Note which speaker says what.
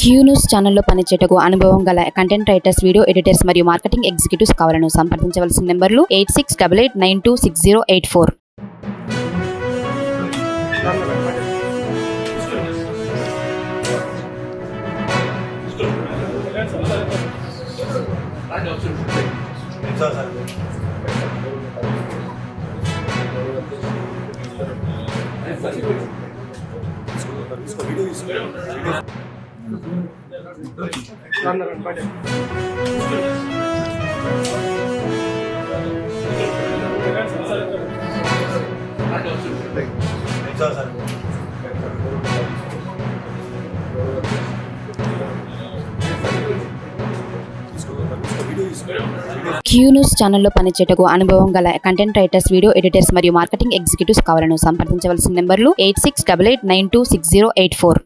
Speaker 1: Q news ఛానల్లో పనిచేయటకు అనుభవం గల కంటెంట్ రైటర్స్, వీడియో ఎడిటర్స్ మరియు మార్కెటింగ్ ఎగ్జిక్యూటివ్స్ కావాలను సంప్రదించవలసిన నెంబర్లు 8688926084. క్యూ న్యూస్ ఛానల్లో పనిచేయటకు అనుభవం గల కంటెంట్ రైటర్స్, వీడియో ఎడిటర్స్ మరియు మార్కెటింగ్ ఎగ్జిక్యూటివ్స్ కావాలను సంప్రదించవలసిన నెంబర్లు 8688926084.